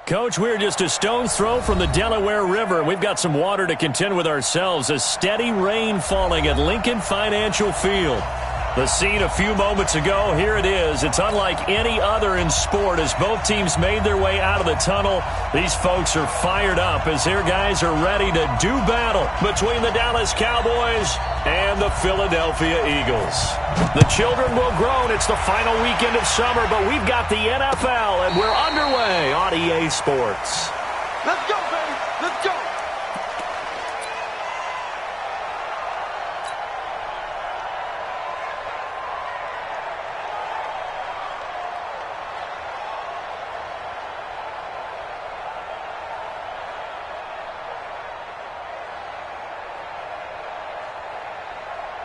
Coach, we're just a stone's throw from the Delaware River. We've got some water to contend with ourselves. A steady rain falling at Lincoln Financial Field. The scene a few moments ago, here it is. It's unlike any other in sport as both teams made their way out of the tunnel. These folks are fired up as their guys are ready to do battle between the Dallas Cowboys and the Philadelphia Eagles. The children will groan. It's the final weekend of summer, but we've got the NFL, and we're underway on EA Sports. Let's go, baby. Let's go.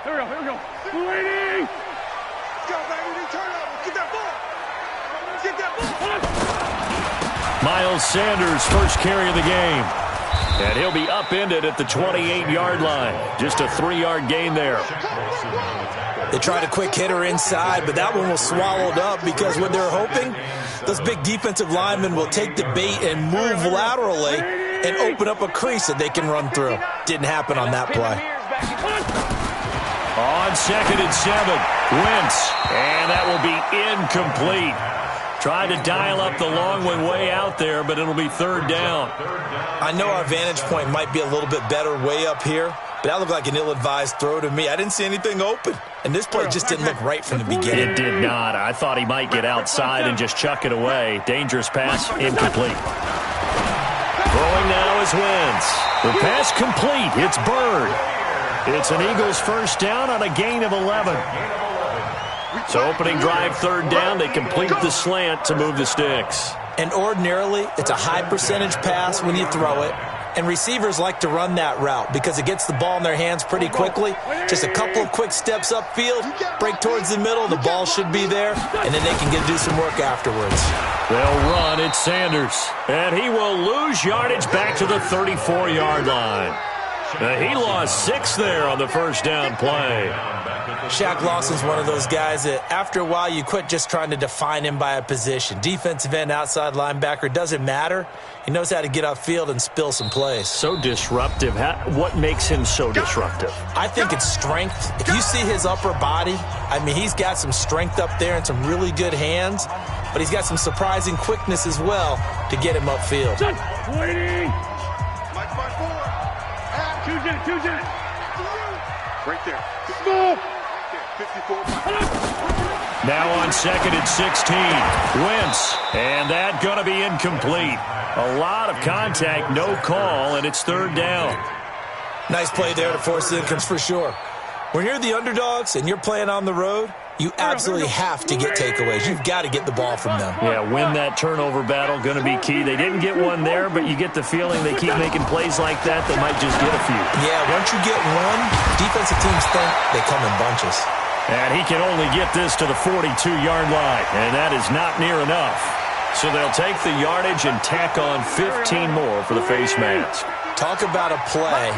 Here we go. Waiting. Let's go, baby. Turnover. Get that ball. Get that ball. Miles Sanders, first carry of the game. And he'll be upended at the 28-yard line. Just a 3-yard gain there. They tried a quick hitter inside, but that one was swallowed up because what they're hoping, those big defensive linemen will take the bait and move laterally and open up a crease that they can run through. Didn't happen on that play. On 2nd and 7, Wentz, and that will be incomplete. Tried to dial up the long one way out there, but it'll be 3rd down. I know our vantage point might be a little bit better way up here, but that looked like an ill-advised throw to me. I didn't see anything open, and this play just didn't look right from the beginning. It did not. I thought he might get outside and just chuck it away. Dangerous pass, incomplete. Throwing now is Wentz. The pass complete. It's Bird. It's an Eagles first down on a gain of 11. So opening drive, 3rd down. They complete the slant to move the sticks. And ordinarily, it's a high percentage pass when you throw it. And receivers like to run that route because it gets the ball in their hands pretty quickly. Just a couple of quick steps upfield, break towards the middle, the ball should be there, and then they can do some work afterwards. They'll run. It's Sanders. And he will lose yardage back to the 34-yard line. He lost 6 there on the first down play. Shaq Lawson's one of those guys that after a while you quit just trying to define him by a position. Defensive end, outside linebacker, doesn't matter. He knows how to get upfield and spill some plays. So disruptive. What makes him so disruptive? I think it's strength. If you see his upper body, I mean, he's got some strength up there and some really good hands, but he's got some surprising quickness as well to get him upfield. Waiting. Two jet. Right there. Go. 54. Now on 2nd and 16. Wentz. And that going to be incomplete. A lot of contact, no call, and it's 3rd down. Nice play there to force the incomes for sure. When you're the underdogs and you're playing on the road, you absolutely have to get takeaways. You've got to get the ball from them. Yeah, win that turnover battle, going to be key. They didn't get one there, but you get the feeling they keep making plays like that, they might just get a few. Yeah, once you get one, defensive teams think they come in bunches. And he can only get this to the 42-yard line, and that is not near enough. So they'll take the yardage and tack on 15 more for the face mask. Talk about a play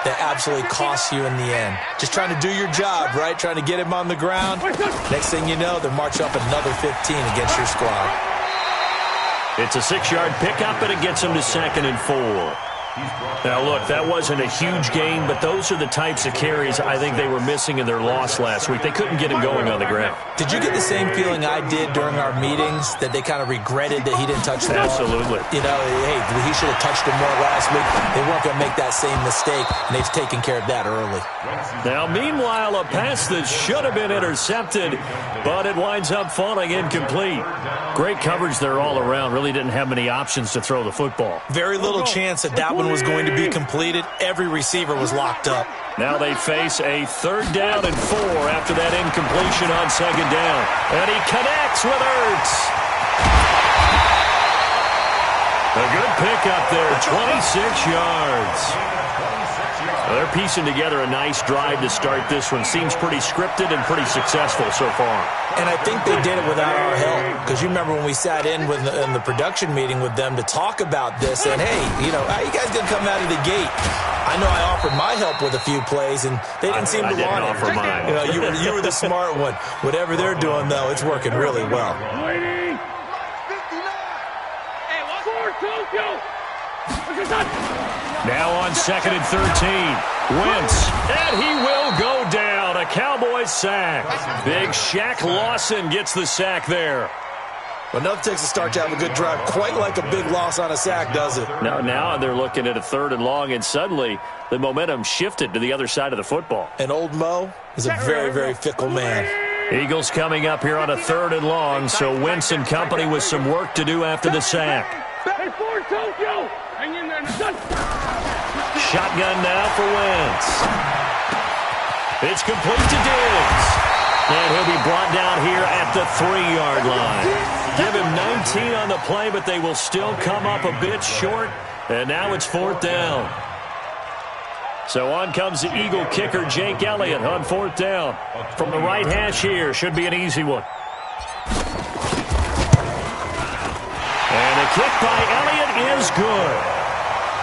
that absolutely costs you in the end. Just trying to do your job, right? Trying to get him on the ground. Next thing you know, they're marching up another 15 against your squad. It's a 6-yard pickup, and it gets them to 2nd and 4. Now, look, that wasn't a huge gain, but those are the types of carries I think they were missing in their loss last week. They couldn't get him going on the ground. Did you get the same feeling I did during our meetings, that they kind of regretted that he didn't touch the ball? Absolutely. You know, hey, he should have touched him more last week. They weren't going to make that same mistake, and they've taken care of that early. Now, meanwhile, a pass that should have been intercepted, but it winds up falling incomplete. Great coverage there all around. Really didn't have many options to throw the football. Very little chance that that one was going to be completed. Every receiver was locked up. Now they face a 3rd down and 4 after that incompletion on 2nd down. And he connects with Ertz. A good pickup there, 26 yards. Well, they're piecing together a nice drive to start this one. Seems pretty scripted and pretty successful so far. And I think they did it without our help. Because you remember when we sat in the production meeting with them to talk about this, and hey, you know, how you guys going to come out of the gate? I know I offered my help with a few plays, and they didn't seem to want it. I didn't offer mine. You know, you were the smart one. Whatever they're doing, though, it's working really well. Waiting. Now on 2nd and 13. Wentz, and he will go down. A Cowboys sack. Big Shaq Lawson gets the sack there. Well, enough takes a start to have a good drive. Quite like a big loss on a sack, does it? Now they're looking at a 3rd and long, and suddenly the momentum shifted to the other side of the football. And old Mo is a very, very fickle man. Eagles coming up here on a 3rd and long, so Wentz and company with some work to do after the sack. Shotgun now for Wentz. It's complete to Diggs. And he'll be brought down here at the 3-yard line. Give him 19 on the play, but they will still come up a bit short. And now it's 4th down. So on comes the Eagle kicker, Jake Elliott, on 4th down. From the right hash here, should be an easy one. And a kick by Elliott is good.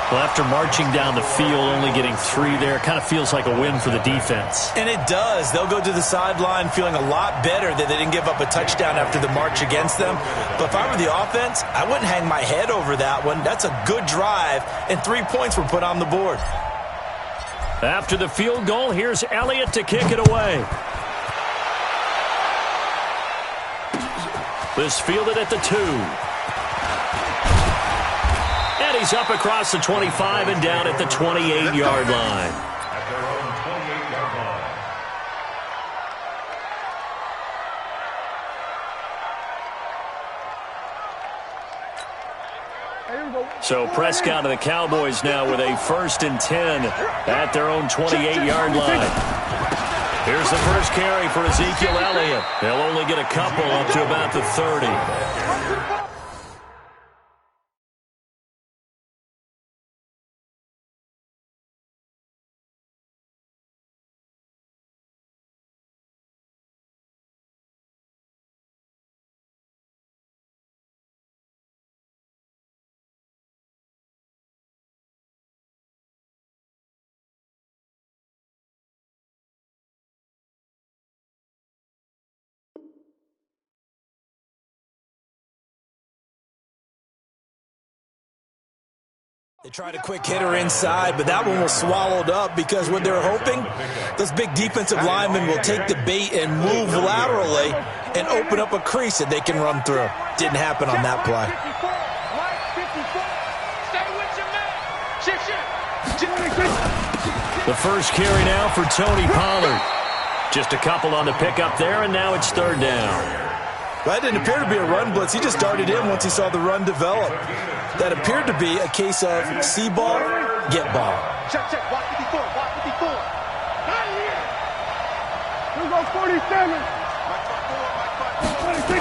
Well, after marching down the field, only getting 3 there, kind of feels like a win for the defense. And it does. They'll go to the sideline feeling a lot better that they didn't give up a touchdown after the march against them. But if I were the offense, I wouldn't hang my head over that one. That's a good drive, and 3 points were put on the board. After the field goal, here's Elliott to kick it away. This fielded at the 2. And he's up across the 25 and down at the 28-yard line. So Prescott and the Cowboys now with a 1st and 10 at their own 28-yard line. Here's the first carry for Ezekiel Elliott. They'll only get a couple up to about the 30. They tried a quick hitter inside, but that one was swallowed up because what they're hoping, those big defensive linemen will take the bait and move laterally and open up a crease that they can run through. Didn't happen on that play. The first carry now for Tony Pollard. Just a couple on the pickup there, and now it's 3rd down. That didn't appear to be a run blitz. He just darted in once he saw the run develop. That appeared to be a case of see ball, get ball. Check, watch 54, watch 54. Here goes 47. 26.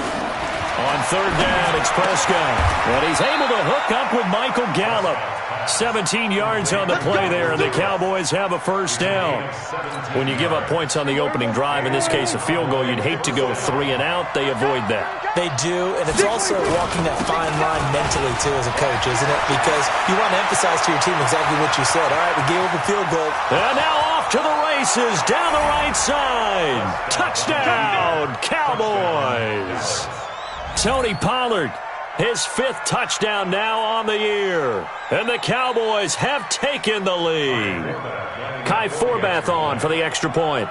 On 3rd down, it's Prescott. And he's able to hook up with Michael Gallup. 17 yards on the play there, and the Cowboys have a 1st down. When you give up points on the opening drive, in this case a field goal, you'd hate to go 3 and out. They avoid that. They do, and it's also walking that fine line mentally, too, as a coach, isn't it? Because you want to emphasize to your team exactly what you said. All right, we gave up a field goal. And now off to the races, down the right side. Touchdown, Cowboys. Tony Pollard, his 5th touchdown now on the year. And the Cowboys have taken the lead. Kai Forbath on for the extra point.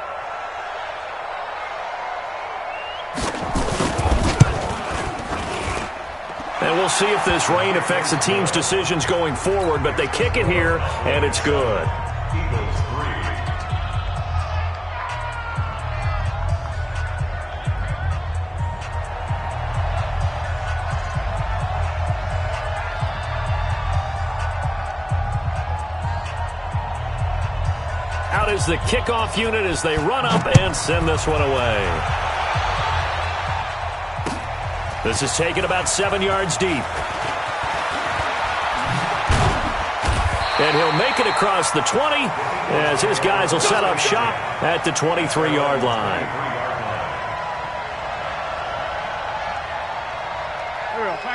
And we'll see if this rain affects the team's decisions going forward, but they kick it here, and it's good. Out is the kickoff unit as they run up and send this one away. This is taken about 7 yards deep. And he'll make it across the 20 as his guys will set up shop at the 23-yard line.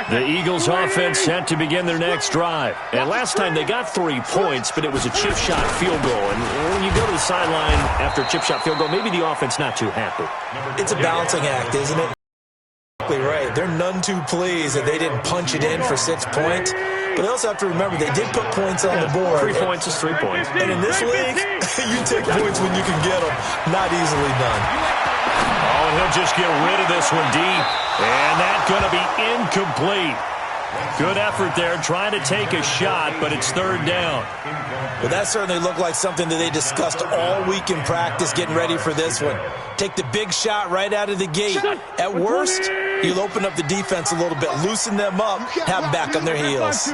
The Eagles offense set to begin their next drive. And last time they got 3 points, but it was a chip shot field goal. And when you go to the sideline after a chip shot field goal, maybe the offense not too happy. It's a balancing act, isn't it? exactly right. They're none too pleased that they didn't punch it in for 6 points. But they also have to remember they did put points on the board. 3 points is 3 points. And in this league, you take points when you can get them. Not easily done. Oh, and he'll just get rid of this one deep. And that's going to be incomplete. Good effort there, trying to take a shot, but it's third down. Well, that certainly looked like something that they discussed all week in practice getting ready for this one. Take the big shot right out of the gate. At worst, you'll open up the defense a little bit, loosen them up, have them back on their heels.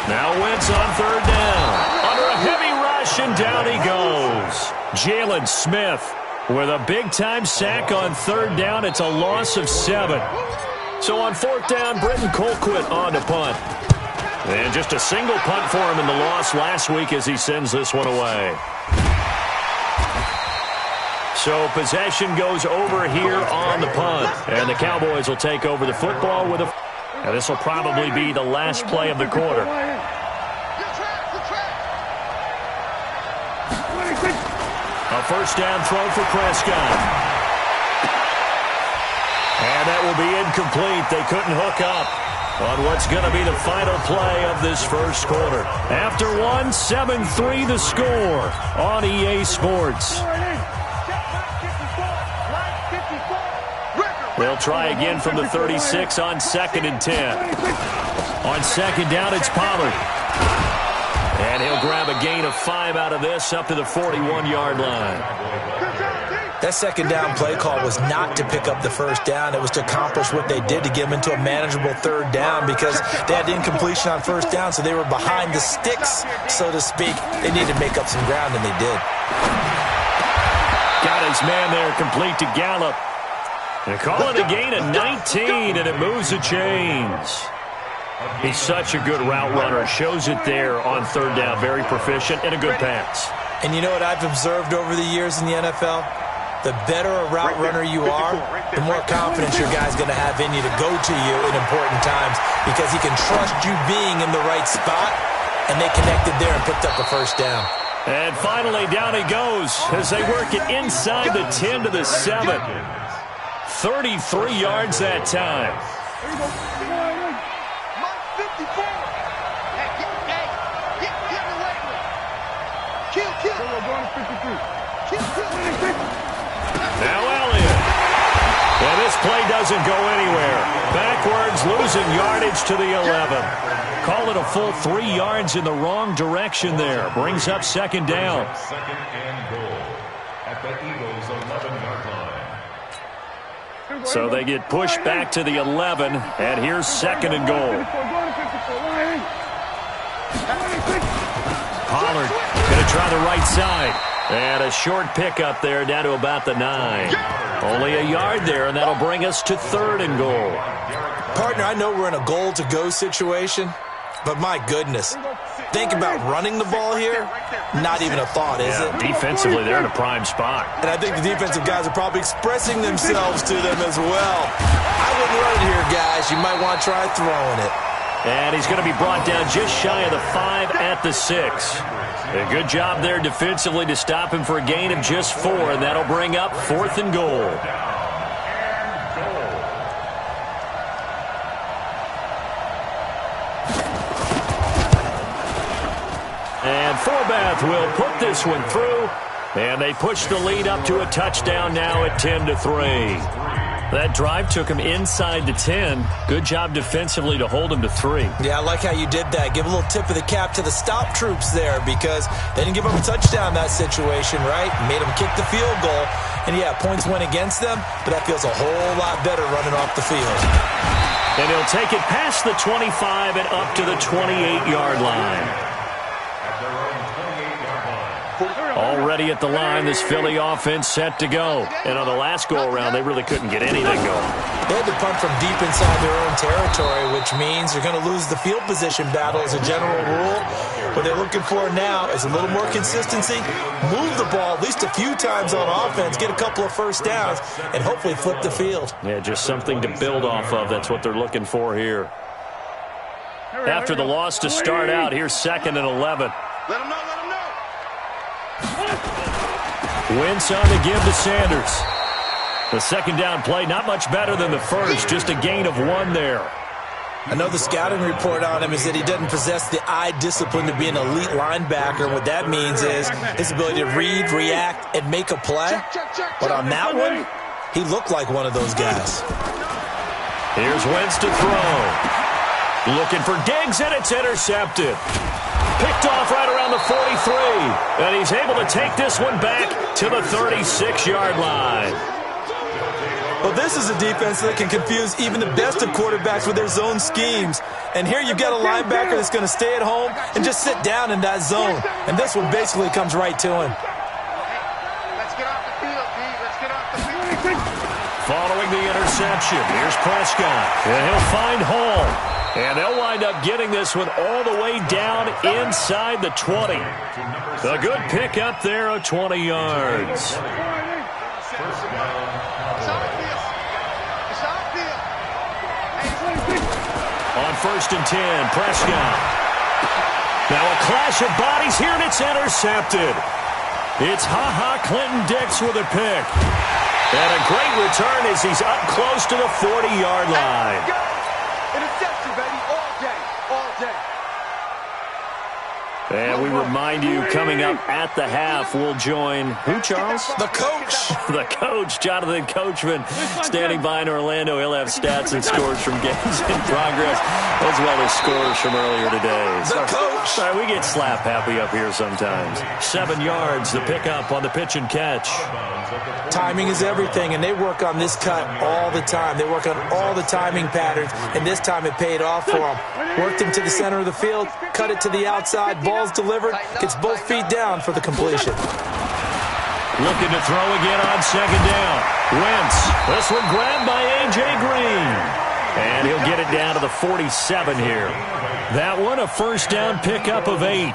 Now Wentz on third down. Under a heavy rush, and down he goes. Jalen Smith with a big-time sack on third down. It's a loss of 7. So on fourth down, Britton Colquitt on to punt. And just a single punt for him in the loss last week as he sends this one away. So possession goes over here on the punt. And the Cowboys will take over the football with a... And this will probably be the last play of the quarter. A first down throw for Prescott. And that will be incomplete. They couldn't hook up on what's going to be the final play of this first quarter. After 1, 7-3 the score on EA Sports. They'll try again from the 36 on 2nd and 10. On second down, it's Pollard. And he'll grab a gain of 5 out of this up to the 41-yard line. That second down play call was not to pick up the first down. It was to accomplish what they did to get them into a manageable third down because they had incompletion on first down, so they were behind the sticks, so to speak. They needed to make up some ground, and they did. Got his man there, complete to Gallup. And call it a gain of 19, and it moves the chains. He's such a good route runner. Shows it there on third down. Very proficient and a good pass. And you know what I've observed over the years in the NFL? The better a route runner you are, the more confidence your guy's going to have in you to go to you in important times because he can trust you being in the right spot, and they connected there and picked up a first down. And finally, down he goes as they work it inside the 10 to the 7. 33 yards that time. Now Elliott. And this play doesn't go anywhere. Backwards, losing yardage to the 11. Call it a full 3 yards in the wrong direction there. Brings up second down. Second and goal at the Eagles' 11-yard line. So they get pushed back to the 11, and here's second and goal. Pollard going to try the right side. And a short pickup there down to about the 9. Only a yard there, and that'll bring us to third and goal. Partner, I know we're in a goal-to-go situation, but my goodness. Think about running the ball here. Not even a thought, is it? Defensively, they're in a prime spot. And I think the defensive guys are probably expressing themselves to them as well. I wouldn't run it here, guys. You might want to try throwing it. And he's going to be brought down just shy of the 5 at the 6. A good job there defensively to stop him for a gain of just 4, and that'll bring up fourth and goal. And Forbath will put this one through, and they push the lead up to a touchdown now at 10-3. That drive took him inside the 10. Good job defensively to hold him to 3. Yeah, I like how you did that. Give a little tip of the cap to the stop troops there because they didn't give up a touchdown in that situation, right? Made them kick the field goal. And, yeah, points went against them, but that feels a whole lot better running off the field. And he'll take it past the 25 and up to the 28-yard line. Already at the line, this Philly offense set to go. And on the last go-around, they really couldn't get anything going. They had to punt from deep inside their own territory, which means they're going to lose the field position battle as a general rule. What they're looking for now is a little more consistency, move the ball at least a few times on offense, get a couple of first downs, and hopefully flip the field. Yeah, just something to build off of. That's what they're looking for here. After the loss to start out, here's second and 11. Let him know, let him know. Wentz on to give to Sanders. The second down play, not much better than the first, just a gain of 1 there. I know the scouting report on him is that he doesn't possess the eye discipline to be an elite linebacker. What that means is his ability to read, react, and make a play. But on that one, he looked like one of those guys. Here's Wentz to throw. Looking for Diggs, and it's intercepted. Picked off right around the 43. And he's able to take this one back to the 36-yard line. Well, this is a defense that can confuse even the best of quarterbacks with their zone schemes. And here you've got a linebacker that's going to stay at home and just sit down in that zone. And this one basically comes right to him. Let's get off the field, Pete. Let's get off the field. Following the interception, here's Prescott. And he'll find Hall. And they'll wind up getting this one all the way down inside the 20. A good pick up there of 20 yards. On 1st and 10, Prescott. Now a clash of bodies here, and it's intercepted. It's Clinton-Dix with a pick. And a great return as he's up close to the 40-yard line. Interception, baby, all day, all day. And we remind you, coming up at the half, we'll join who, Charles? The coach. The coach, Jonathan Coachman, standing by in Orlando. He'll have stats and scores from games in progress, as well as scores from earlier today. The coach. Sorry, we get slap happy up here sometimes. 7 yards, the pickup on the pitch and catch. Timing is everything, and they work on this cut all the time. They work on all the timing patterns, and this time it paid off for them. Worked him to the center of the field, cut it to the outside, ball's delivered, gets both feet down for the completion. Looking to throw again on 2nd down. Wentz, this one grabbed by A.J. Green. And he'll get it down to the 47 here. That one, a 1st down pickup of 8.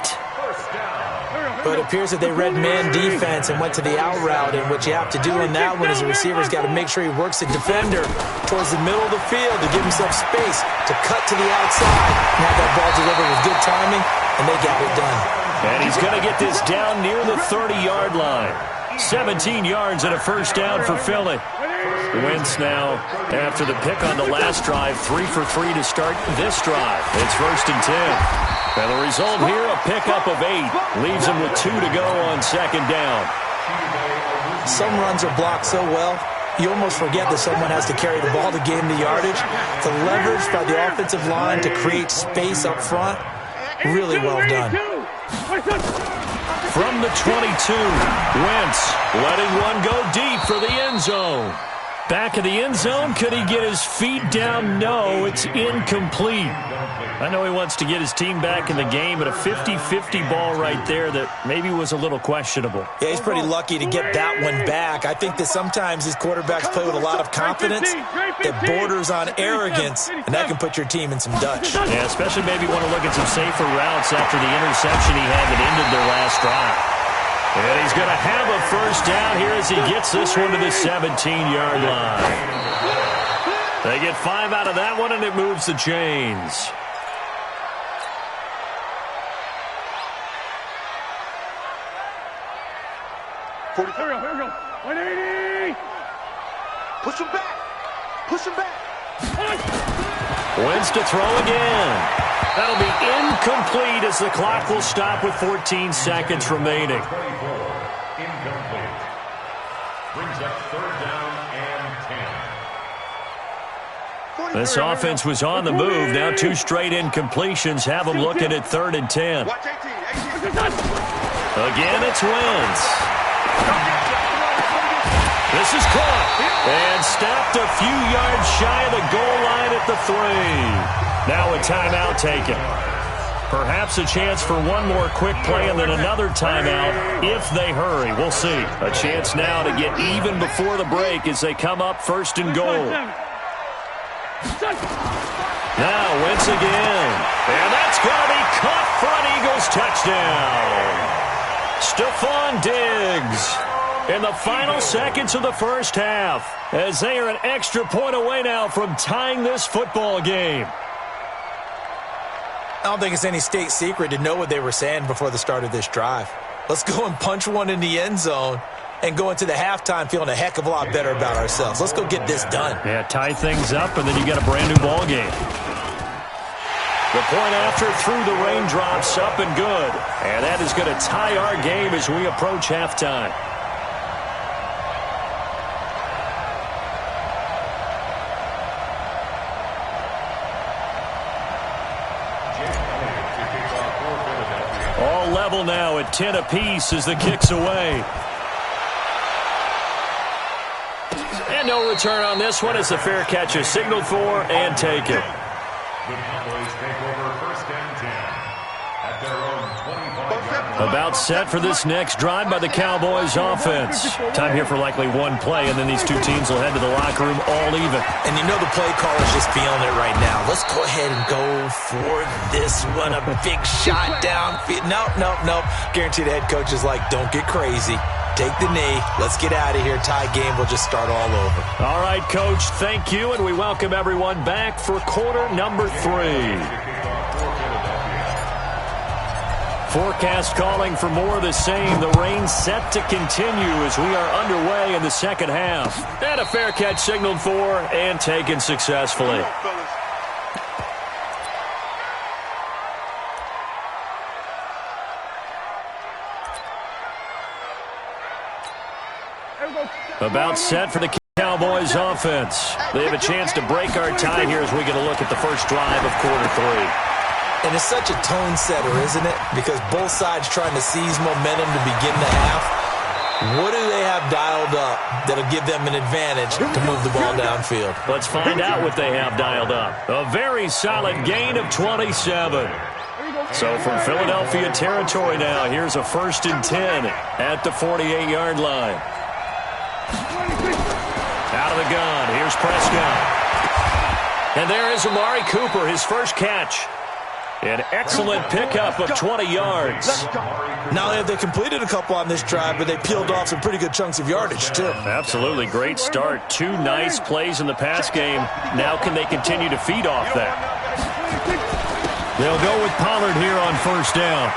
But it appears that they read man defense and went to the out route, and what you have to do on that one is the receiver's got to make sure he works the defender towards the middle of the field to give himself space to cut to the outside and have that ball delivered with good timing, and they got it done. And he's going to get this down near the 30-yard line. 17 yards and a 1st down for Philly. Wentz now, after the pick on the last drive, 3 for 3 to start this drive. It's 1st and 10. And the result here, a pickup of 8. Leaves him with 2 to go on 2nd down. Some runs are blocked so well, you almost forget that someone has to carry the ball to gain the yardage. The leverage by the offensive line to create space up front, really well done. From the 22, Wentz letting one go deep for the end zone. Back of the end zone, could he get his feet down? No, it's incomplete. I know he wants to get his team back in the game, but a 50-50 ball right there that maybe was a little questionable. Yeah, he's pretty lucky to get that one back. I think that sometimes these quarterbacks play with a lot of confidence that borders on arrogance, and that can put your team in some Dutch. Yeah, especially maybe want to look at some safer routes after the interception he had that ended their last drive. And he's going to have a 1st down here as he gets this one to the 17-yard line. They get 5 out of that one, and it moves the chains. Here we go. 180. Push him back. Push him back. Wentz to throw again. That'll be incomplete as the clock will stop with 14 seconds remaining. Incomplete. Brings up 3rd down and 10. This offense was on the move. Now 2 straight incompletions have them looking at 3rd and 10. Watch 18. Again, it's Wentz. This is caught and stopped a few yards shy of the goal line at the 3. Now a timeout taken. Perhaps a chance for one more quick play and then another timeout if they hurry. We'll see. A chance now to get even before the break as they come up 1st and goal. Now Wentz again. And that's going to be caught for an Eagles touchdown. Stephon Diggs in the final seconds of the 1st half as they are an extra point away now from tying this football game. I don't think it's any state secret to know what they were saying before the start of this drive. Let's go and punch one in the end zone and go into the halftime feeling a heck of a lot better about ourselves. Let's go get this done. Yeah, tie things up, and then you got a brand-new ball game. The point after through the raindrops, up and good. And that is going to tie our game as we approach halftime. All level now at 10 apiece as the kick's away. And no return on this one as the fair catch is signaled for and taken. The Cowboys take over first and 10 at their own 25-yard line. About set for this next drive by the Cowboys offense. Time here for likely one play, and then these two teams will head to the locker room all even. And you know the play caller's just feeling it right now. Let's go ahead and go for this one. A big shot downfield. Nope. Guarantee the head coach is like, don't get crazy. Take the knee. Let's get out of here. Tie game. We'll just start all over. All right, Coach, thank you, and we welcome everyone back for quarter number 3. Forecast calling for more of the same. The rain set to continue as we are underway in the second half. And a fair catch signaled for and taken successfully. About set for the Cowboys offense. They have a chance to break our tie here as we get a look at the first drive of quarter 3. And it's such a tone setter, isn't it? Because both sides trying to seize momentum to begin the half. What do they have dialed up that'll give them an advantage to move the ball downfield? Let's find out what they have dialed up. A very solid gain of 27. So from Philadelphia territory now, here's a 1st and 10 at the 48-yard line. Out of the gun, here's Prescott. And there is Amari Cooper, his first catch. An excellent pickup of 20 yards. Not only have they completed a couple on this drive, but they peeled off some pretty good chunks of yardage, too. Absolutely, great start. 2 nice plays in the pass game. Now can they continue to feed off that? They'll go with Pollard here on first down.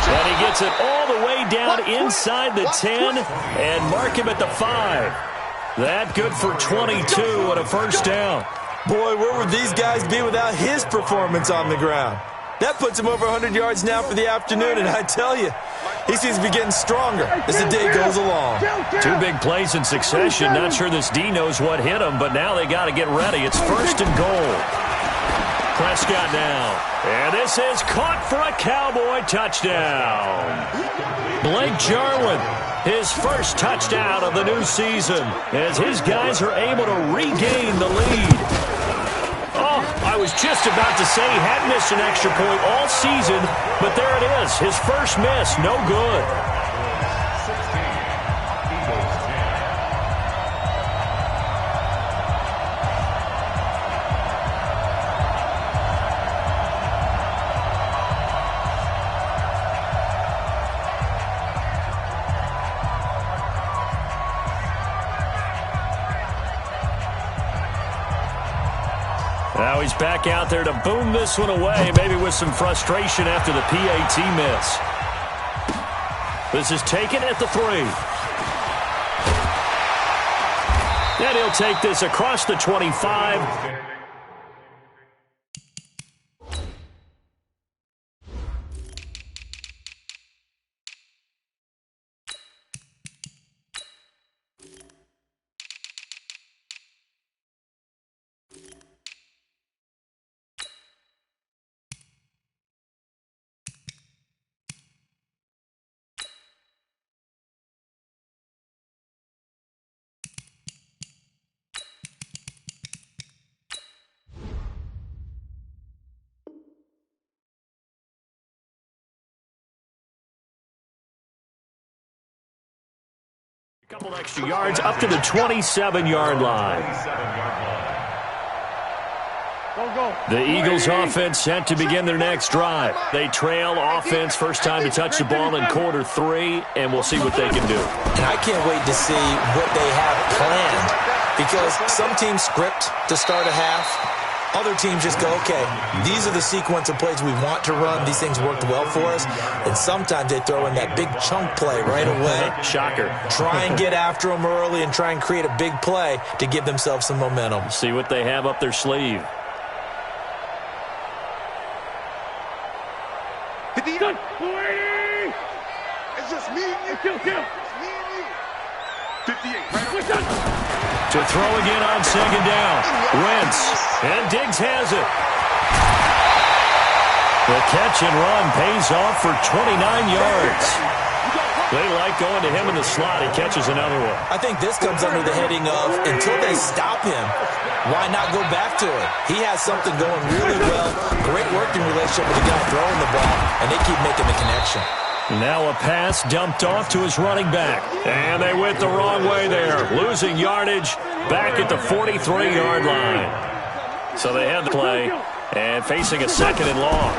And he gets it all the way down inside the 10 and mark him at the 5. That good for 22 and a first down. Boy, where would these guys be without his performance on the ground? That puts him over 100 yards now for the afternoon, and I tell you, he seems to be getting stronger as the day goes along. 2 big plays in succession. Not sure this D knows what hit him, but now they got to get ready. It's 1st and goal. Prescott now. And this is caught for a Cowboy touchdown. Blake Jarwin, his first touchdown of the new season, as his guys are able to regain the lead. Oh, I was just about to say he had missed an extra point all season, but there it is. His first miss, no good. Now he's back out there to boom this one away, maybe with some frustration after the PAT miss. This is taken at the 3. And he'll take this across the 25. A couple extra yards up to the 27-yard line. The Eagles offense set to begin their next drive. They trail offense, first time to touch the ball in quarter 3, and we'll see what they can do. And I can't wait to see what they have planned, because some teams script to start a half, Other teams just go, okay, these are the sequence of plays we want to run. These things worked well for us. And sometimes they throw in that big chunk play right away. Shocker. Try and get after them early and try and create a big play to give themselves some momentum. See what they have up their sleeve. Good. 480. It's just me and you. Kill. It's me and you. 58. Right We're done. To throw again on second down. Wentz. And Diggs has it. The catch and run pays off for 29 yards. They like going to him in the slot. He catches another one. I think this comes under the heading of, until they stop him, why not go back to it? He has something going really well. Great working relationship with the guy throwing the ball, and they keep making the connection. Now a pass dumped off to his running back. And they went the wrong way there. Losing yardage back at the 43-yard line. So they had the play and facing a second and long.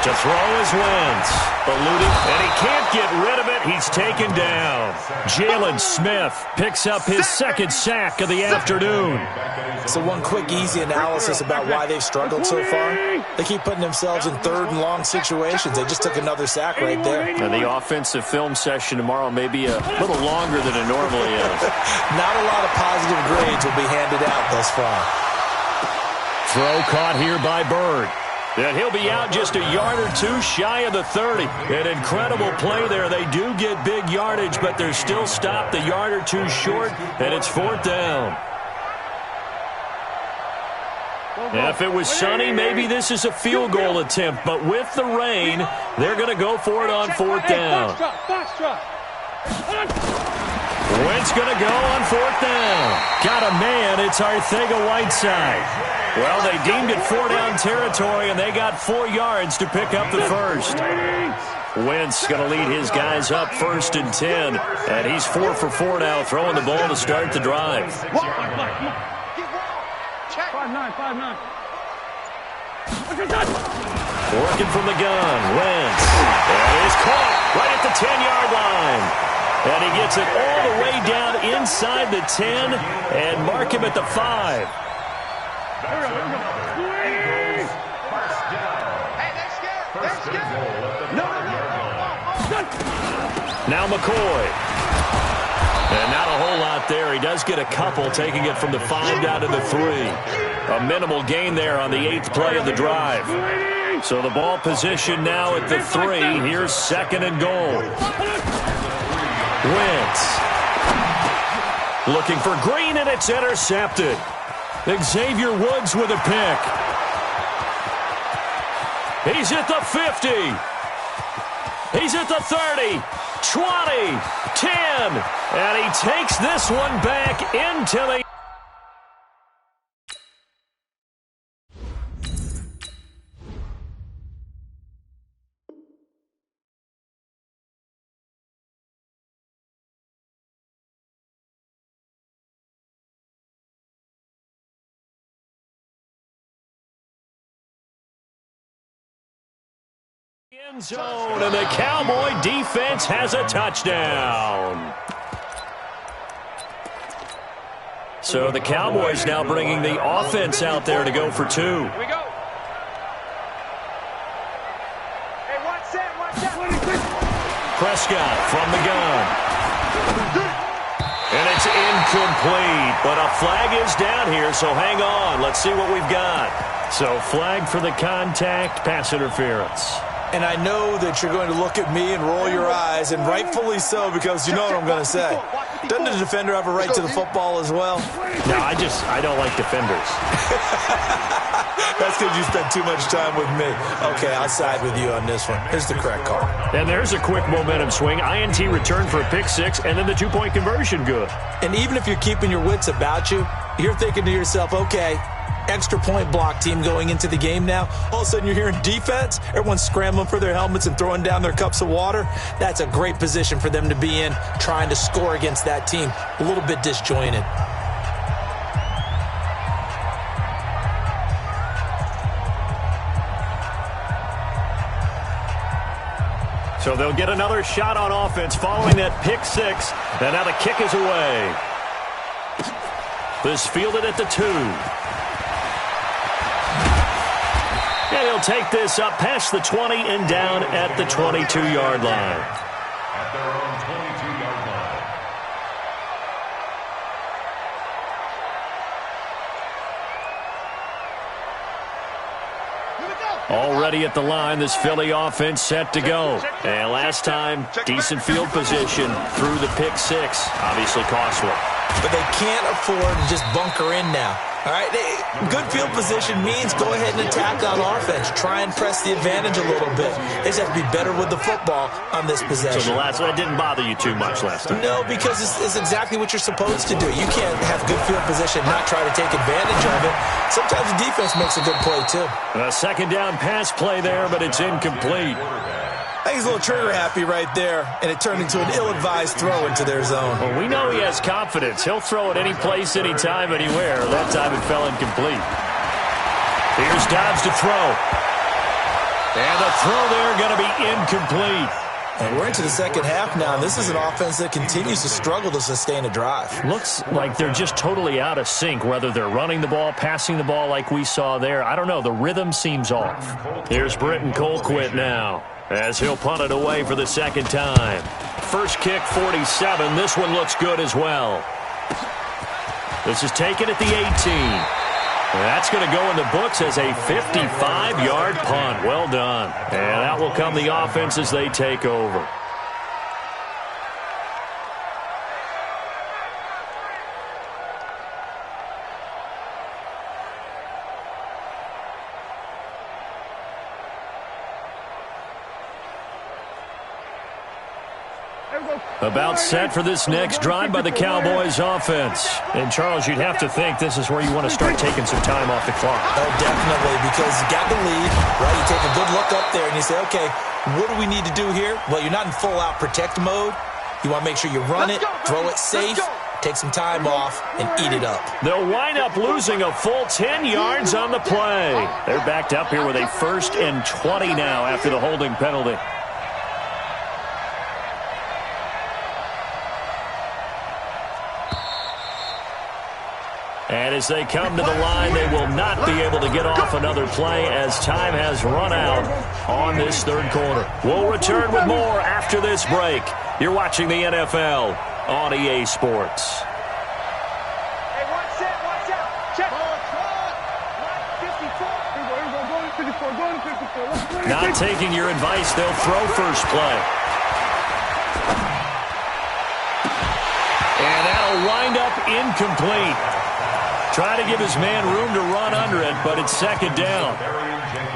To throw is Wentz. Eluding, and he can't get rid of it. He's taken down. Jalen Smith picks up his second sack of the afternoon. So one quick, easy analysis about why they've struggled so far. They keep putting themselves in third and long situations. They just took another sack right there. And the offensive film session tomorrow may be a little longer than it normally is. Not a lot of positive grades will be handed out thus far. Throw caught here by Bird. And he'll be out just a yard or two shy of the 30. An incredible play there. They do get big yardage, but they're still stopped a yard or two short, and it's fourth down. If it was sunny, maybe this is a field goal attempt, but with the rain, they're going to go for it on fourth down. Wentz going to go on fourth down. Got a man. It's Arcega-Whiteside. Well, they deemed it 4-down territory, and they got 4 yards to pick up the first. Wentz going to lead his guys up first and 10, and he's 4 for 4 now, throwing the ball to start the drive. 5-9. Working from the gun, Wentz. And he's caught right at the 10-yard line. And he gets it all the way down inside the 10 and mark him at the 5. Now McCoy. And not a whole lot there. He does get a couple, taking it from the 5 down to the 3. A minimal gain there on the 8th play of the drive. So the ball position now at the 3. Here's second and goal. Wentz. Looking for Green, and it's intercepted. Xavier Woods with a pick. He's at the 50. He's at the 30. 20. 10. And he takes this one back into the... end zone, and the Cowboy defense has a touchdown. So the Cowboys now bringing the offense out there to go for 2. Here we go. Hey, watch that. Prescott from the gun. And it's incomplete, but a flag is down here, so hang on. Let's see what we've got. So flag for the contact, pass interference. And I know that you're going to look at me and roll your eyes, and rightfully so, because you know what I'm going to say. Doesn't the defender have a right to the football as well? No, I don't like defenders. That's because you spent too much time with me. Okay, I'll side with you on this one. Here's the correct call. And there's a quick momentum swing. INT return for a pick 6, and then the 2-point conversion good. And even if you're keeping your wits about you, you're thinking to yourself, okay, extra point block team going into the game now. All of a sudden you're hearing defense. Everyone's scrambling for their helmets and throwing down their cups of water. That's a great position for them to be in, trying to score against that team. A little bit disjointed. So they'll get another shot on offense following that pick 6. And now the kick is away. This fielded at the 2. And he'll take this up past the 20 and down at the 22-yard line. At their own 22-yard line. Already at the line, this Philly offense set to go. And last time, decent field position through the pick six. Obviously costly. But they can't afford to just bunker in now. All right, good field position means go ahead and attack on offense. Try and press the advantage a little bit. They just have to be better with the football on this possession. So the last one didn't bother you too much last time? No, because it's exactly what you're supposed to do. You can't have good field position and not try to take advantage of it. Sometimes the defense makes a good play, too. A second down pass play there, but it's incomplete. I think he's a little trigger happy right there, and it turned into an ill-advised throw into their zone. Well, we know he has confidence. He'll throw it any place, anytime, anywhere. That time it fell incomplete. Here's Dobbs to throw. And the throw there going to be incomplete. And we're into the second half now, and this is an offense that continues to struggle to sustain a drive. Looks like they're just totally out of sync, whether they're running the ball, passing the ball like we saw there. I don't know. The rhythm seems off. Here's Britton Colquitt now, as he'll punt it away for the second time. First kick, 47. This one looks good as well. This is taken at the 18. That's going to go in the books as a 55-yard punt. Well done. And out will come the offense as they take over. About set for this next drive by the Cowboys offense. And, Charles, you'd have to think this is where you want to start taking some time off the clock. Oh, definitely, because you got the lead, right? You take a good look up there and you say, okay, what do we need to do here? Well, you're not in full-out protect mode. You want to make sure you run it, throw it safe, take some time off, and eat it up. They'll wind up losing a full 10 yards on the play. They're backed up here with a 1st and 20 now after the holding penalty. And as they come to the line, they will not be able to get off another play as time has run out on this third quarter. We'll return with more after this break. You're watching the NFL on EA Sports. Hey, watch out. Check. Not taking your advice, they'll throw first play. And that'll wind up incomplete. Try to give his man room to run under it, but it's second down.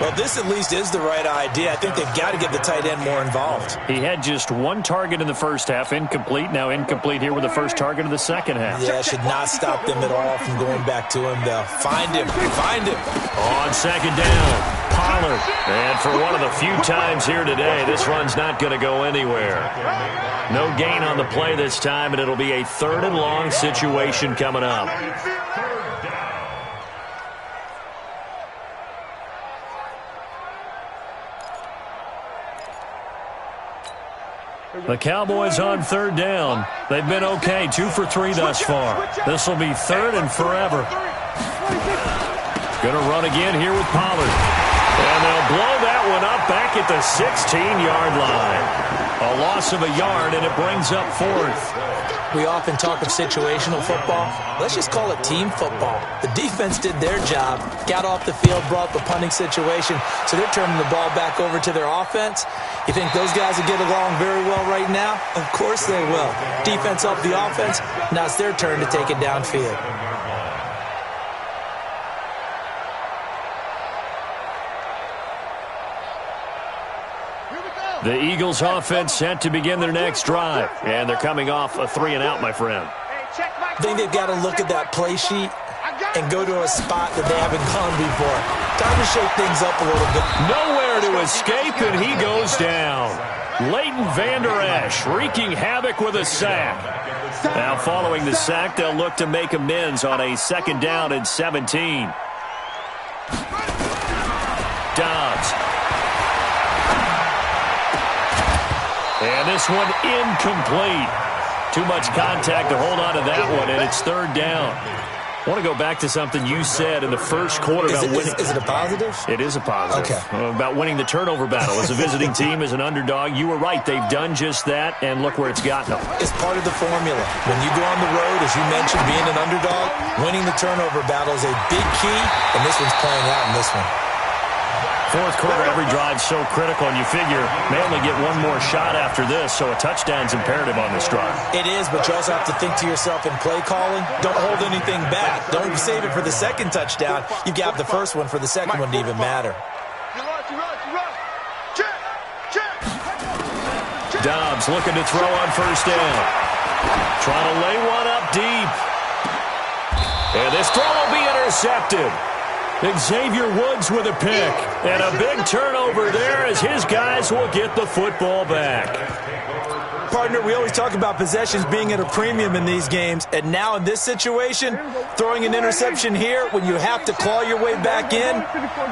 Well, this at least is the right idea. I think they've got to get the tight end more involved. He had just one target in the first half, incomplete. Now incomplete here with the first target of the second half. Yeah, it should not stop them at all from going back to him, though. Find him. On second down, Pollard. And for one of the few times here today, this run's not going to go anywhere. No gain on the play this time, and it'll be a 3rd and long situation coming up. The Cowboys on 3rd down. They've been okay, 2 for 3 thus far. This will be 3rd and forever. Going to run again here with Pollard. And they'll blow that one up back at the 16-yard line. A loss of a yard, and it brings up 4th. We often talk of situational football. Let's just call it team football. The defense did their job, got off the field, brought the punting situation, so they're turning the ball back over to their offense. You think those guys will get along very well right now? Of course they will. Defense helped the offense. Now it's their turn to take it downfield. The Eagles offense set to begin their next drive. And they're coming off a 3-and-out, my friend. I think they've got to look at that play sheet and go to a spot that they haven't gone before. Time to shake things up a little bit. Nowhere to escape, and he goes down. Leighton Vander Esch wreaking havoc with a sack. Now following the sack, they'll look to make amends on a 2nd down and 17. Dobbs. And this one incomplete. Too much contact to hold on to that one, and it's 3rd down. I want to go back to something you said in the first quarter about winning. Is it a positive? It is a positive. Okay. About winning the turnover battle. As a visiting team, as an underdog, you were right. They've done just that, and look where it's gotten them. It's part of the formula. When you go on the road, as you mentioned, being an underdog, winning the turnover battle is a big key, and this one's playing out in this one. Fourth quarter, every drive's so critical, and you figure may only get one more shot after this, so a touchdown's imperative on this drive. It is, but you also have to think to yourself in play calling, don't hold anything back. Don't save it for the second touchdown. You've got the first one for the second one to even matter. Dobbs looking to throw on first down. Trying to lay one up deep. And this throw will be intercepted. Xavier Woods with a pick. And a big turnover there as his guys will get the football back. Partner, we always talk about possessions being at a premium in these games. And now in this situation, throwing an interception here when you have to claw your way back in,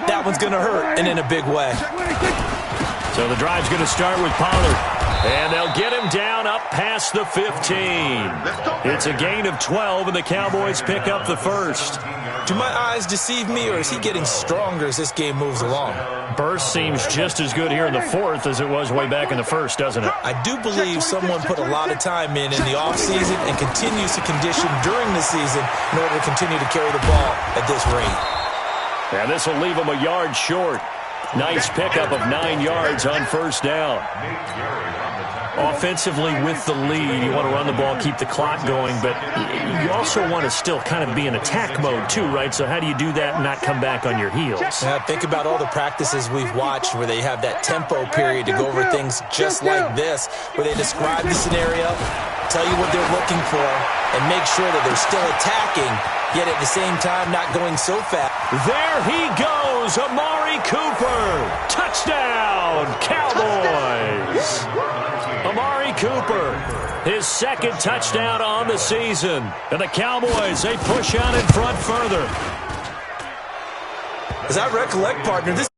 that one's going to hurt, and in a big way. So the drive's going to start with Pollard. And they'll get him down up past the 15. It's a gain of 12, and the Cowboys pick up the first. Do my eyes deceive me, or is he getting stronger as this game moves along? Burst seems just as good here in the fourth as it was way back in the first, doesn't it? I do believe someone put a lot of time in the offseason and continues to condition during the season in order to continue to carry the ball at this rate. And this will leave him a yard short. Nice pickup of 9 yards on first down. Offensively with the lead, you want to run the ball, keep the clock going, but you also want to still kind of be in attack mode too, right? So how do you do that and not come back on your heels? Yeah, think about all the practices we've watched where they have that tempo period to go over things just like this, where they describe the scenario, tell you what they're looking for, and make sure that they're still attacking, yet at the same time not going so fast. There he goes, Amari Cooper. Touchdown, Cowboys. Amari Cooper, his second touchdown on the season. And the Cowboys, they push out in front further. As I recollect, partner, this